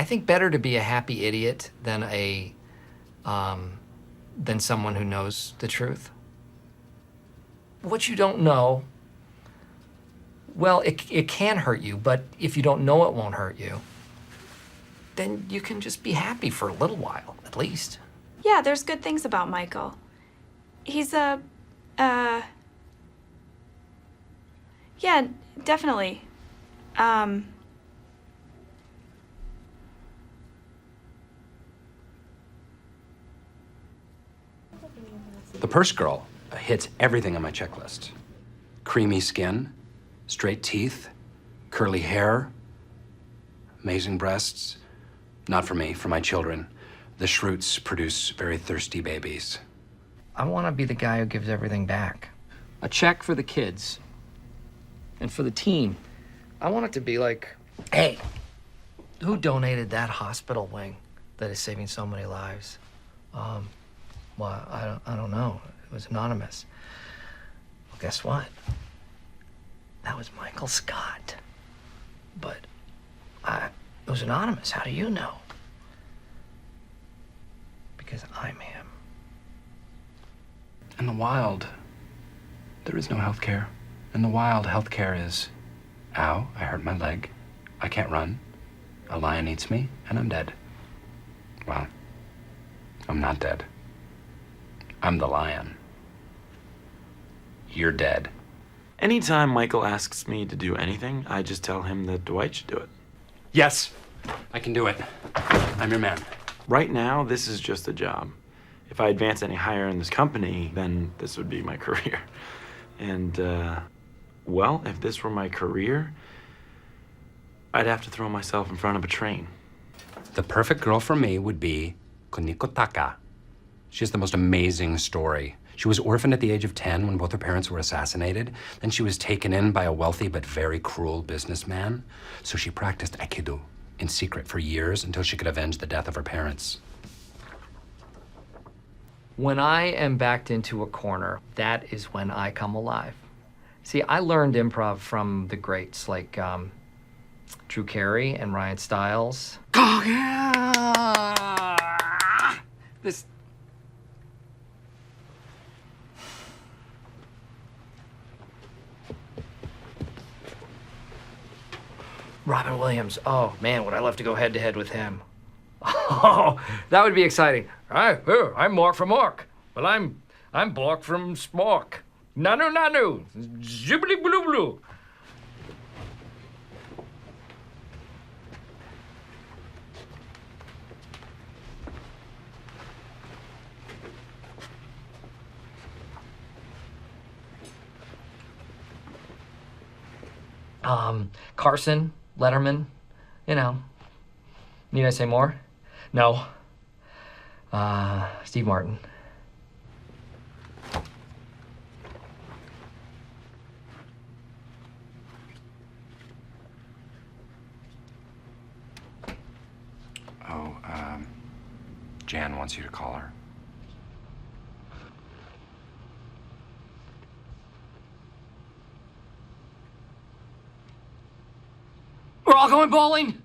think better to be a happy idiot than than someone who knows the truth. What you don't know, well, it can hurt you, but if you don't know it won't hurt you, then you can just be happy for a little while, at least. Yeah, there's good things about Michael. He's yeah, definitely. The purse girl hits everything on my checklist. Creamy skin, straight teeth, curly hair, amazing breasts. Not for me, for my children. The Schrutes produce very thirsty babies. I want to be the guy who gives everything back. A check for the kids. And for the team, I want it to be like, hey, who donated that hospital wing that is saving so many lives? Well, I don't know. It was anonymous. Well, guess what? That was Michael Scott. But it was anonymous. How do you know? Because I'm him. In the wild, there is no health care. In the wild, health care is, ow, I hurt my leg. I can't run. A lion eats me, and I'm dead. Well, I'm not dead. I'm the lion. You're dead. Anytime Michael asks me to do anything, I just tell him that Dwight should do it. Yes, I can do it. I'm your man. Right now, this is just a job. If I advance any higher in this company, then this would be my career. And, well, if this were my career, I'd have to throw myself in front of a train. The perfect girl for me would be Kuniko Taka. She has the most amazing story. She was orphaned at the age of 10 when both her parents were assassinated. Then she was taken in by a wealthy but very cruel businessman. So she practiced Aikido in secret for years until she could avenge the death of her parents. When I am backed into a corner, that is when I come alive. See, I learned improv from the greats like Drew Carey and Ryan Stiles. Oh, yeah! This... Robin Williams. Oh, man, would I love to go head-to-head with him. Oh, that would be exciting. I'm Mork from Mork. Well, I'm Bork from Spork. Nanu nanu, zibbly blue blue. Carson, Letterman, you know. Need I say more? No. Steve Martin. Oh, Jan wants you to call her. We're all going bowling?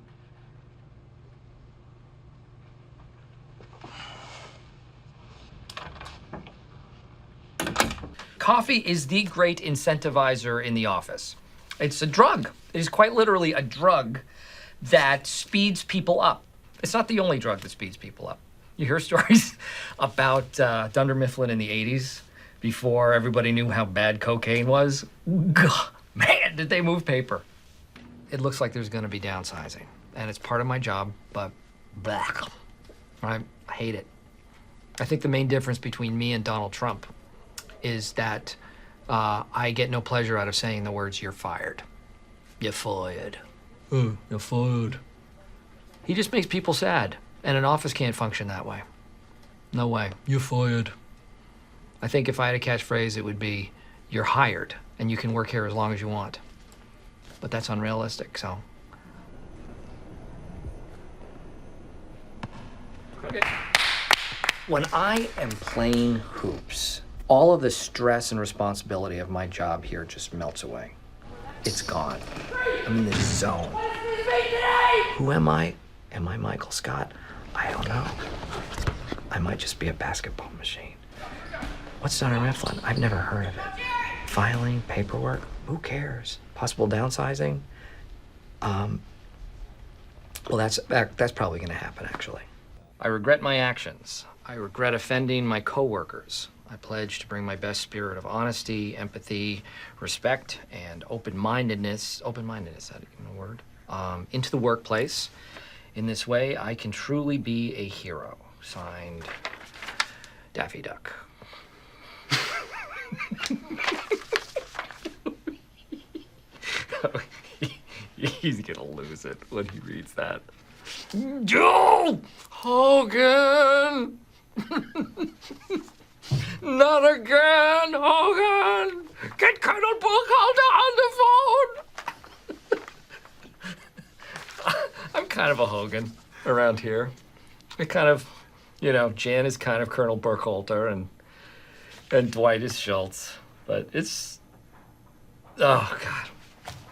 Coffee is the great incentivizer in the office. It's a drug. It is quite literally a drug that speeds people up. It's not the only drug that speeds people up. You hear stories about Dunder Mifflin in the 80s, before everybody knew how bad cocaine was. Gah, man, did they move paper. It looks like there's gonna be downsizing, and it's part of my job, but blah. I hate it. I think the main difference between me and Donald Trump is that I get no pleasure out of saying the words, "You're fired." You're fired. You're fired. He just makes people sad, and an office can't function that way. No way. You're fired. I think if I had a catchphrase, it would be, "You're hired, and you can work here as long as you want." But that's unrealistic, so. Okay. When I am playing hoops, all of the stress and responsibility of my job here just melts away. It's gone. I'm in this zone. Who am I? Am I Michael Scott? I don't know. I might just be a basketball machine. What's Dunder Mifflin? I've never heard of it. Filing, paperwork, who cares? Possible downsizing? Well, that's probably gonna happen, actually. I regret my actions. I regret offending my coworkers. I pledge to bring my best spirit of honesty, empathy, respect, and open-mindedness, is that even a word? Into the workplace. In this way, I can truly be a hero. Signed, Daffy Duck. He's gonna lose it when he reads that. Joe Hogan! Not again, Hogan! Get Colonel Burkhalter on the phone! I'm kind of a Hogan around here. I kind of, Jan is kind of Colonel Burkhalter and Dwight is Schultz. But it's, oh God.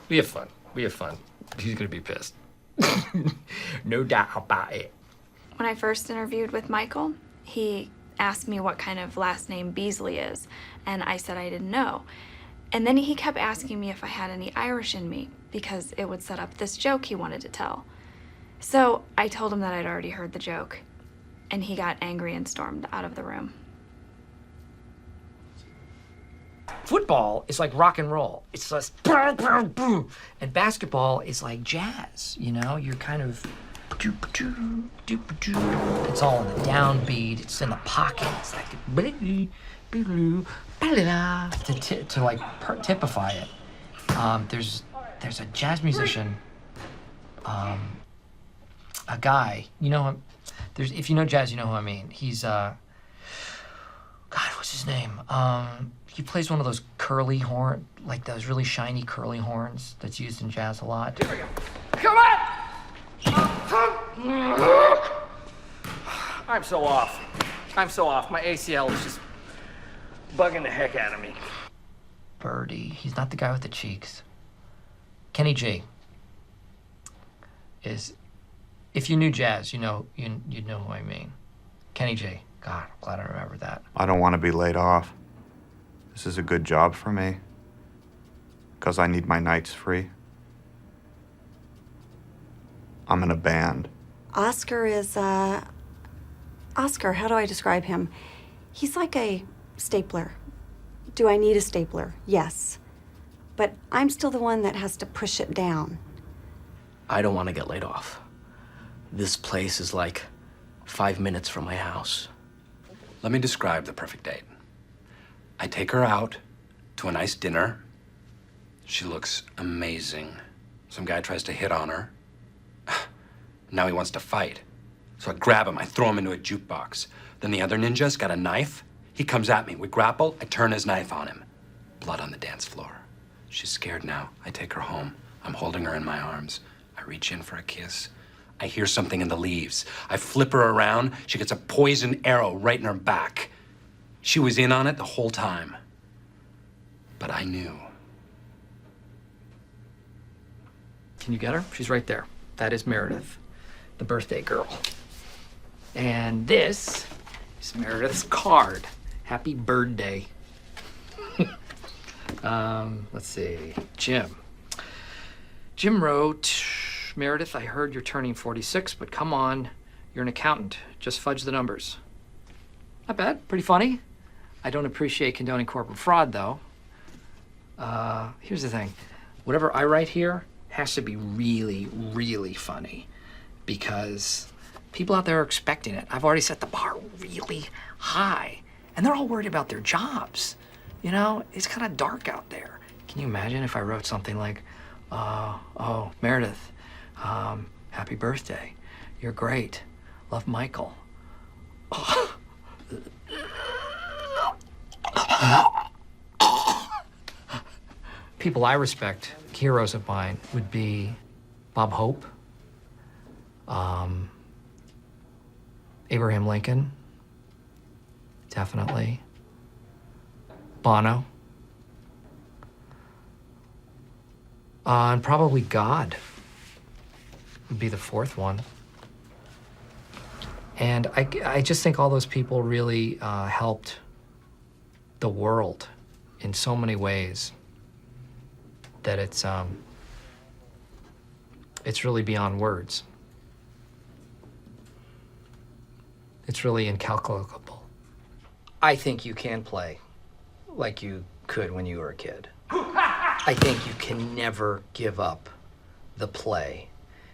We have fun. He's gonna be pissed. No doubt about it. When I first interviewed with Michael, he asked me what kind of last name Beasley is, and I said I didn't know. And then he kept asking me if I had any Irish in me, because it would set up this joke he wanted to tell. So I told him that I'd already heard the joke, and he got angry and stormed out of the room. Football is like rock and roll. It's just boom, boom, boom. And basketball is like jazz, You're kind of doop-a-doo, doop-a-doo. It's all in the downbeat. It's in the pocket. It's like to like typify it. There's a jazz musician, a guy, him. If you know jazz, you know who I mean. He's God, what's his name? He plays one of those curly horn, like those really shiny curly horns that's used in jazz a lot. Here we go. Come on! I'm so off. My ACL is just bugging the heck out of me. Birdie. He's not the guy with the cheeks. Kenny G. Is, if you knew jazz, you'd know who I mean. Kenny G. God, I'm glad I remembered that. I don't want to be laid off. This is a good job for me, because I need my nights free. I'm in a band. Oscar is, Oscar, how do I describe him? He's like a stapler. Do I need a stapler? Yes. But I'm still the one that has to push it down. I don't want to get laid off. This place is like 5 minutes from my house. Let me describe the perfect date. I take her out to a nice dinner. She looks amazing. Some guy tries to hit on her. Now he wants to fight. So I grab him, I throw him into a jukebox. Then the other ninja's got a knife. He comes at me. We grapple, I turn his knife on him. Blood on the dance floor. She's scared now. I take her home. I'm holding her in my arms. I reach in for a kiss. I hear something in the leaves. I flip her around. She gets a poisoned arrow right in her back. She was in on it the whole time. But I knew. Can you get her? She's right there. That is Meredith, the birthday girl. And this is Meredith's card. Happy birthday. Let's see. Jim wrote, Meredith, I heard you're turning 46, but come on, you're an accountant. Just fudge the numbers. Not bad. Pretty funny. I don't appreciate condoning corporate fraud, though. Here's the thing. Whatever I write here has to be really, really funny because people out there are expecting it. I've already set the bar really high, and they're all worried about their jobs. It's kind of dark out there. Can you imagine if I wrote something like, oh, Meredith, happy birthday. You're great. Love, Michael. People I respect, heroes of mine, would be Bob Hope, Abraham Lincoln, definitely, Bono, and probably God would be the fourth one. And I just think all those people really helped the world in so many ways that it's really beyond words. It's really incalculable. I think you can play like you could when you were a kid. I think you can never give up the play.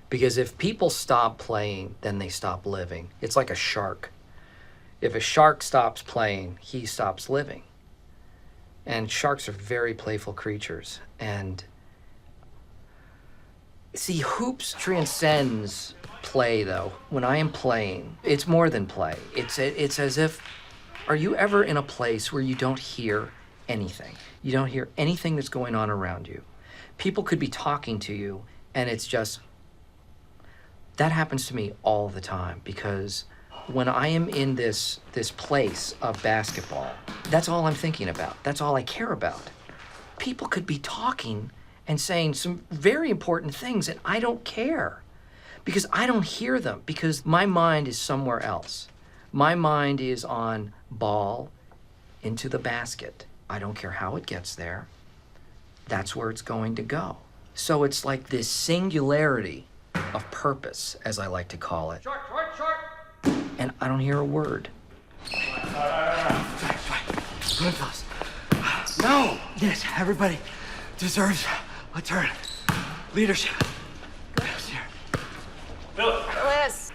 Because if people stop playing, then they stop living. It's like a shark. If a shark stops playing, he stops living. And sharks are very playful creatures. And see, hoops transcends play, though. When I am playing, it's more than play. It's as if, are you ever in a place where you don't hear anything? You don't hear anything that's going on around you. People could be talking to you, and it's just, that happens to me all the time, because when I am in this place of basketball, that's all I'm thinking about. That's all I care about. People could be talking and saying some very important things, and I don't care because I don't hear them, because my mind is somewhere else. My mind is on ball into the basket. I don't care how it gets there. That's where it's going to go. So it's like this singularity of purpose, as I like to call it. Short. And I don't hear a word. No! Yes, everybody deserves a turn. Leadership. Yes, here. Phyllis.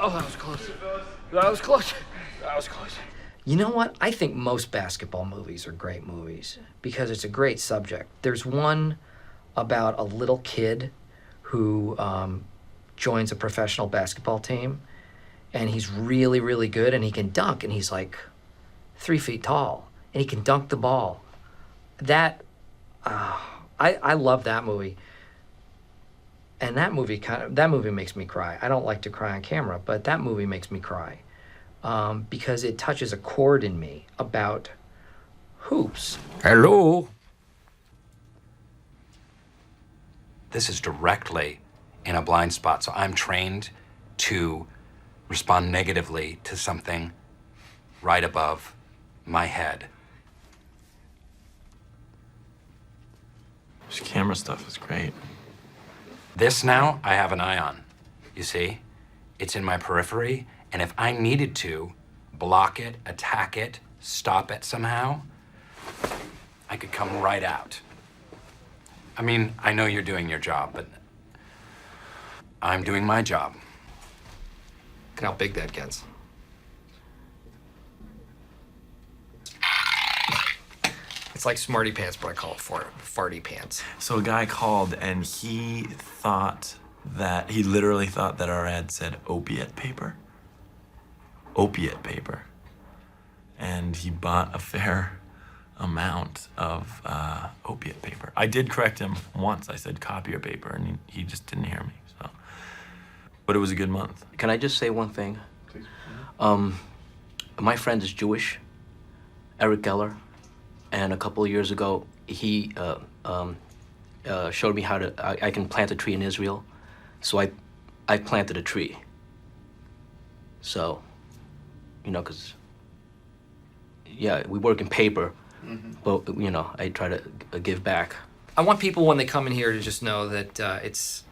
Oh, that was close. That was close. That was close. You know what? I think most basketball movies are great movies because it's a great subject. There's one about a little kid who joins a professional basketball team, and he's really, really good, and he can dunk, and he's like 3 feet tall, and he can dunk the ball. That, I love that movie. And that movie makes me cry. I don't like to cry on camera, but that movie makes me cry because it touches a chord in me about hoops. Hello? This is directly in a blind spot, so I'm trained to respond negatively to something right above my head. This camera stuff is great. This now, I have an eye on. You see? It's in my periphery, and if I needed to block it, attack it, stop it somehow, I could come right out. I mean, I know you're doing your job, but I'm doing my job. Look how big that gets. It's like Smarty Pants, but I call it Farty Pants. So a guy called and he literally thought that our ad said opiate paper. Opiate paper. And he bought a fair amount of opiate paper. I did correct him once. I said copier paper, and he just didn't hear me. So, but it was a good month. Can I just say one thing? My friend is Jewish, Eric Geller, and a couple of years ago, he showed me how I can plant a tree in Israel. So I planted a tree. So, you know, because, yeah, we work in paper, but, you know, I try to give back. I want people when they come in here to just know that it's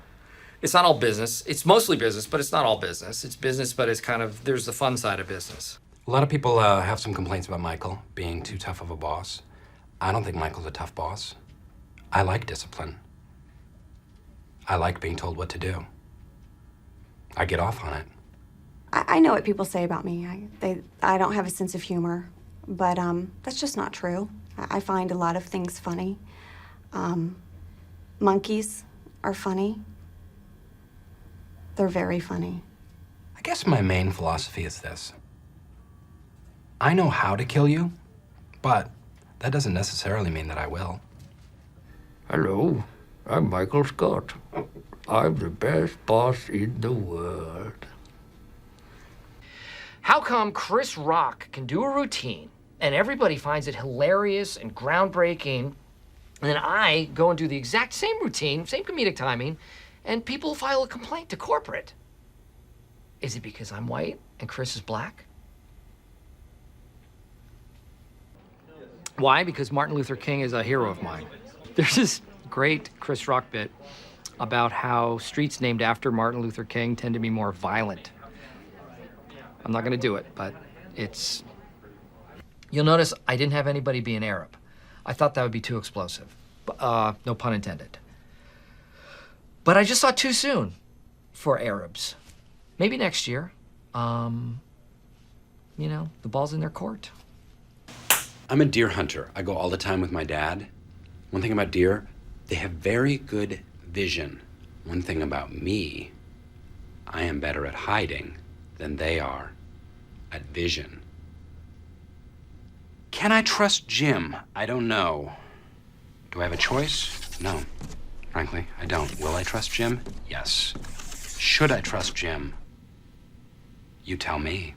not all business. It's mostly business, but it's not all business. It's business, but it's kind of, there's the fun side of business. A lot of people have some complaints about Michael being too tough of a boss. I don't think Michael's a tough boss. I like discipline. I like being told what to do. I get off on it. I know what people say about me. I don't have a sense of humor, but that's just not true. I find a lot of things funny. Monkeys are funny. They're very funny. I guess my main philosophy is this. I know how to kill you, but that doesn't necessarily mean that I will. Hello, I'm Michael Scott. I'm the best boss in the world. How come Chris Rock can do a routine and everybody finds it hilarious and groundbreaking, and then I go and do the exact same routine, same comedic timing, and people file a complaint to corporate? Is it because I'm white and Chris is black? Why? Because Martin Luther King is a hero of mine. There's this great Chris Rock bit about how streets named after Martin Luther King tend to be more violent. I'm not gonna do it, but it's... You'll notice I didn't have anybody be an Arab. I thought that would be too explosive. No pun intended. But I just saw too soon for Arabs. Maybe next year. You know, the ball's in their court. I'm a deer hunter. I go all the time with my dad. One thing about deer, they have very good vision. One thing about me, I am better at hiding than they are at vision. Can I trust Jim? I don't know. Do I have a choice? No. Frankly, I don't. Will I trust Jim? Yes. Should I trust Jim? You tell me.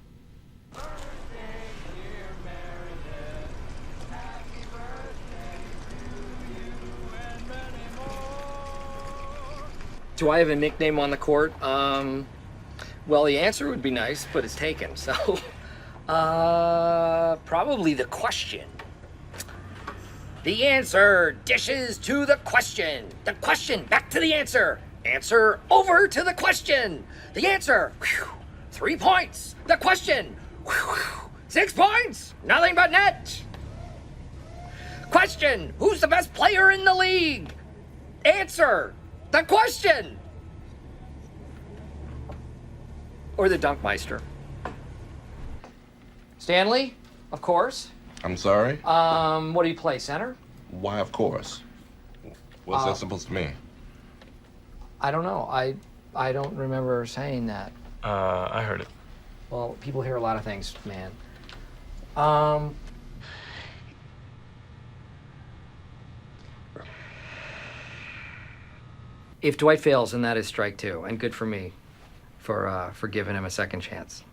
Do I have a nickname on the court? Well, the answer would be nice, but it's taken, so... probably the question. The answer dishes to the question. The question back to the answer. Answer over to the question. The answer, 3 points. The question, 6 points. Nothing but net. Question, who's the best player in the league? Answer, the question. Or the Dunkmeister. Stanley, of course. I'm sorry? What do you play, center? Why, of course? What's that supposed to mean? I don't know. I don't remember saying that. I heard it. Well, people hear a lot of things, man. If Dwight fails, then that is strike two, and good for me for giving him a second chance.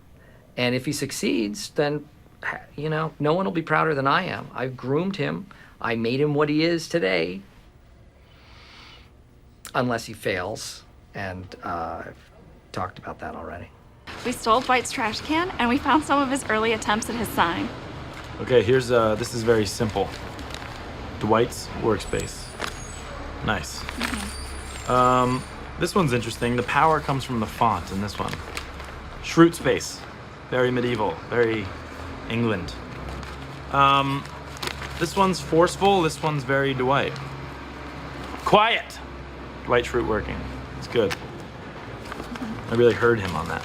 And if he succeeds, then, you know, no one will be prouder than I am. I've groomed him. I made him what he is today. Unless he fails, and I've talked about that already. We stole Dwight's trash can, and we found some of his early attempts at his sign. Okay, here's, this is very simple. Dwight's workspace. Nice. This one's interesting. The power comes from the font in this one. Shroot space. Very medieval, very England. This one's forceful, this one's very Dwight. Quiet! Dwight Schrute working. It's good. I really heard him on that.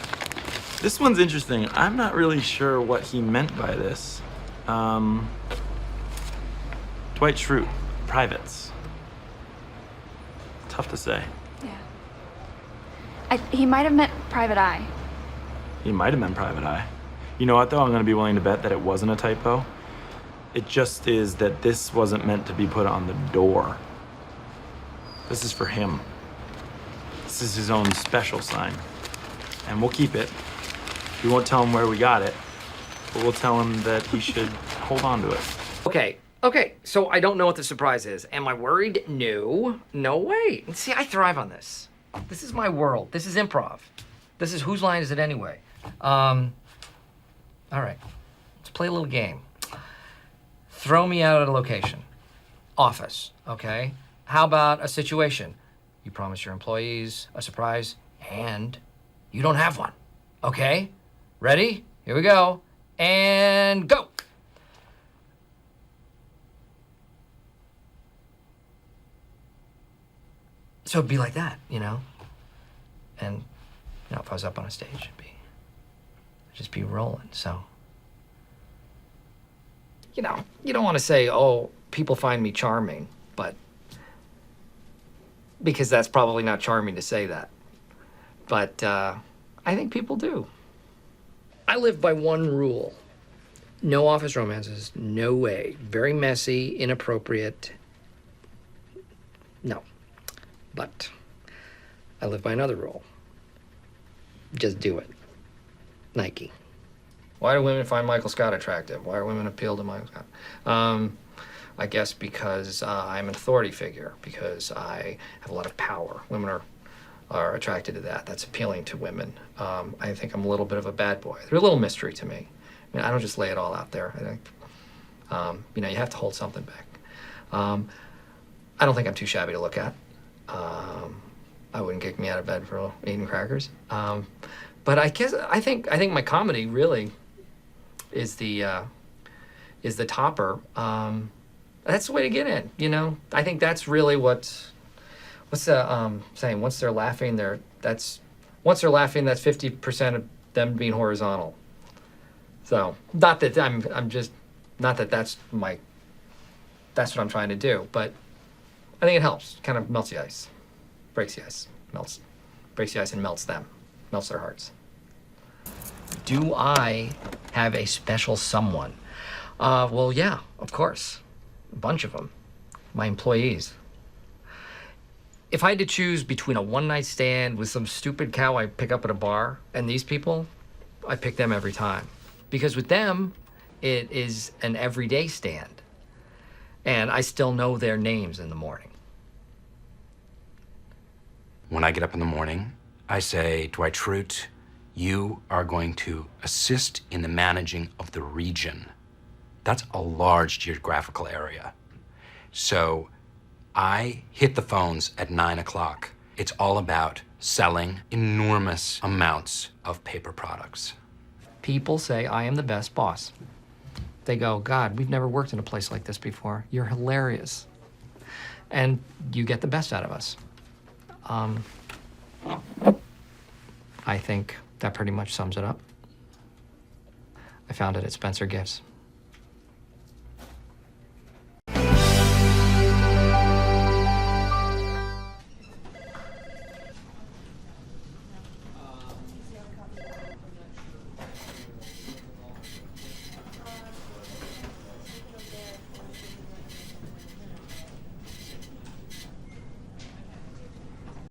This one's interesting. I'm not really sure what he meant by this. Dwight Schrute, privates. Tough to say. Yeah. He might have meant private eye. He might have meant private eye. You know what, though? I'm going to be willing to bet that it wasn't a typo. It just is that this wasn't meant to be put on the door. This is for him. This is his own special sign. And we'll keep it. We won't tell him where we got it, but we'll tell him that he should hold on to it. Okay, so I don't know what the surprise is. Am I worried? No. No way. See, I thrive on this. This is my world. This is improv. This is whose line is it anyway? All right, let's play a little game. Throw me out at a location. Office, okay? How about a situation? You promise your employees a surprise, and you don't have one, okay? Ready? Here we go. And go. So it'd be like that, you know? And, you know, if I was up on a stage, it'd just be rolling, so. You know, you don't want to say, oh, people find me charming, but because that's probably not charming to say that. But I think people do. I live by one rule. No office romances, no way. Very messy, inappropriate. No. But I live by another rule. Just do it. Nike. Why do women find Michael Scott attractive? Why do women appeal to Michael Scott? I guess because I'm an authority figure, because I have a lot of power. Women are attracted to that. That's appealing to women. I think I'm a little bit of a bad boy. They're a little mystery to me. I mean, I don't just lay it all out there. I think, you know, you have to hold something back. I don't think I'm too shabby to look at. I wouldn't kick me out of bed for eating crackers. But I think my comedy really is the topper. That's the way to get in, you know. I think that's really what's the saying? Once they're laughing, that's 50% of them being horizontal. So not that that's what I'm trying to do, but I think it helps. Kind of melts the ice, breaks the ice, breaks the ice and melts them, melts their hearts. Do I have a special someone? Well, yeah, of course. A bunch of them. My employees. If I had to choose between a one-night stand with some stupid cow I pick up at a bar and these people, I pick them every time. Because with them, it is an everyday stand. And I still know their names in the morning. When I get up in the morning, I say, Dwight Schrute, you are going to assist in the managing of the region. That's a large geographical area. So I hit the phones at 9 o'clock. It's all about selling enormous amounts of paper products. People say I am the best boss. They go, God, we've never worked in a place like this before. You're hilarious. And you get the best out of us. I think that pretty much sums it up. I found it at Spencer Gifts.